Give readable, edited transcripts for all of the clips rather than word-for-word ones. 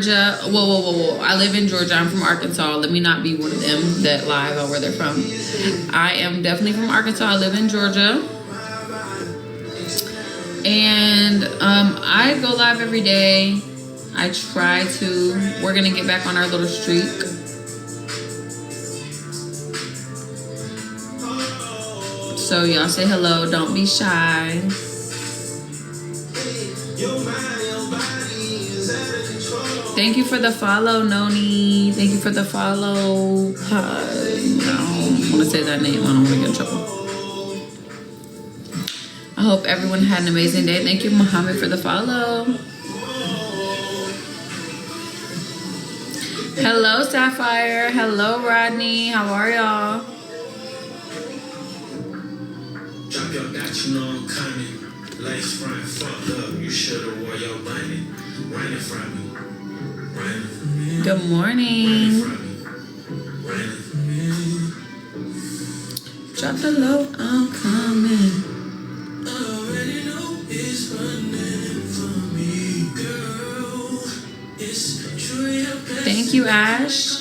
Georgia. Whoa. I live in Georgia. I'm from Arkansas. Let me not be one of them that lie about where they're from. I am definitely from Arkansas. I live in Georgia. And I go live every day. I try to. We're going to get back on our little streak. So y'all say hello. Don't be shy. Thank you for the follow, Noni. Thank you for the follow. I don't want to say that name. I don't want to get in trouble. I hope everyone had an amazing day. Thank you, Muhammad, for the follow. Hello, Sapphire. Hello, Rodney. How are y'all? Drop your got you know I'm coming. Lace front fucked up. You should've wore your bunny. Running from me. Good morning. Drop the low, I'm coming. Already know it's running from me, girl. It's true. Thank you, Ash.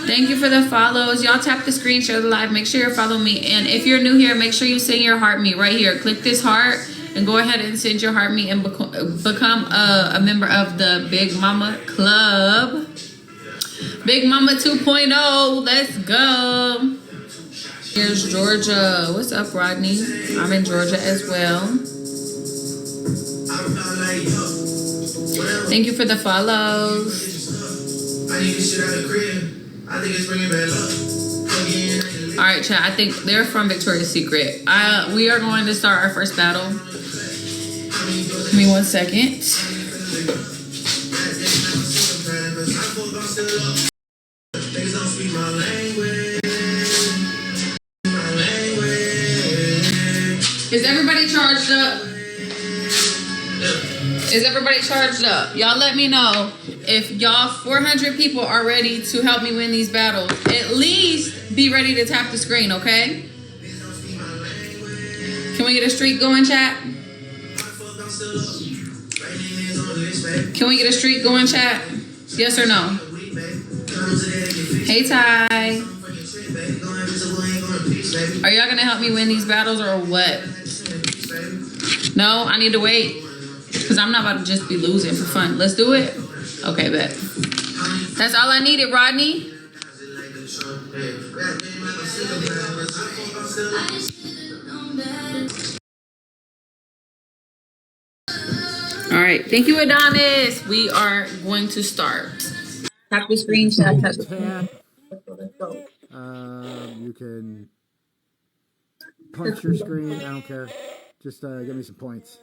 Thank you for the follows. Y'all tap the screen, share the live. Make sure you're following me. And if you're new here, make sure you send your heart me right here. Click this heart. And go ahead and send your heart me and become a member of the Big Mama Club. Big Mama 2.0. Let's go. Here's Georgia. What's up, Rodney? I'm in Georgia as well. Thank you for the follows. I need this shit out of the crib. I think it's bringing bad luck. All right, chat. I think they're from Victoria's Secret. We are going to start our first battle. Give me 1 second. Is everybody charged up? Is everybody charged up? Y'all let me know if y'all 400 people are ready to help me win these battles. At least be ready to tap the screen, okay? Can we get a streak going, chat? Can we get a streak going, chat? Yes or no? Hey, Ty. Are y'all gonna help me win these battles or what? No, I need to wait. Because I'm not about to just be losing for fun. Let's do it? Okay, bet. That's all I needed, Rodney. All right. Thank you, Adonis. We are going to start. Tap the screenshot. Let's go. You can punch your screen. I don't care. Just give me some points.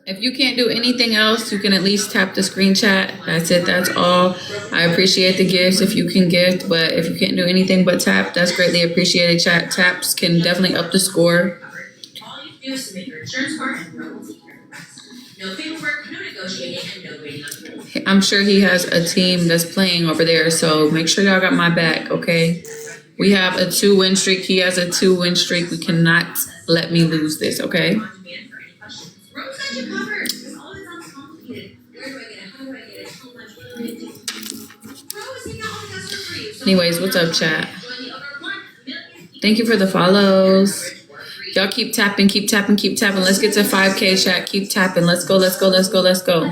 If you can't do anything else, you can at least tap the screen chat. That's it. That's all. I appreciate the gifts if you can gift, but if you can't do anything but tap, that's greatly appreciated. Chat taps can definitely up the score. All you do is submit your insurance card and we'll take care of the rest. No paperwork, no negotiating, and no waiting on the I'm sure he has a team that's playing over there, so make sure y'all got my back, okay? We have a 2-win streak. He has a 2-win streak. We cannot let me lose this, okay? Anyways, what's up, chat? Thank you for the follows. Y'all keep tapping, keep tapping, keep tapping. Let's get to 5K, chat. Keep tapping. Let's go, let's go, let's go, let's go.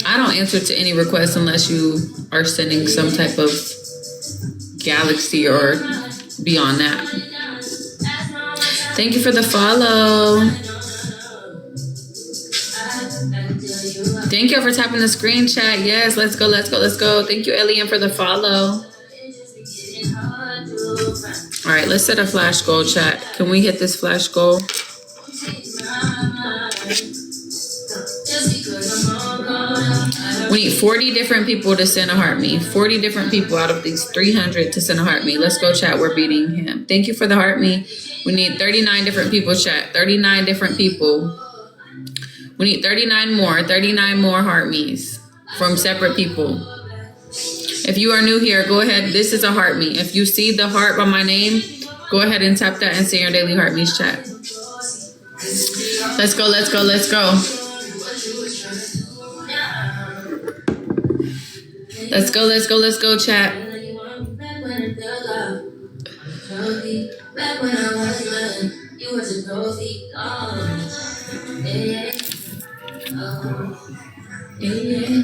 I don't answer to any requests unless you are sending some type of galaxy or beyond that. Thank you for the follow. Thank you for tapping the screen chat. Yes, let's go, let's go, let's go. Thank you, Elian, for the follow. All right, let's set a flash goal, chat. Can we hit this flash goal? We need 40 different people to send a heart me. 40 different people out of these 300 to send a heart me. Let's go, chat. We're beating him. Thank you for the heart me. We need 39 different people, chat. 39 different people. We need 39 more heart me's from separate people. If you are new here, go ahead. This is a heart me. If you see the heart by my name, Go ahead and tap that and say your daily heartbeats, chat. Let's go, let's go, let's go. Let's go, let's go, let's go, chat. Back when I was young, you was a trophy. Oh, yeah. Oh, yeah.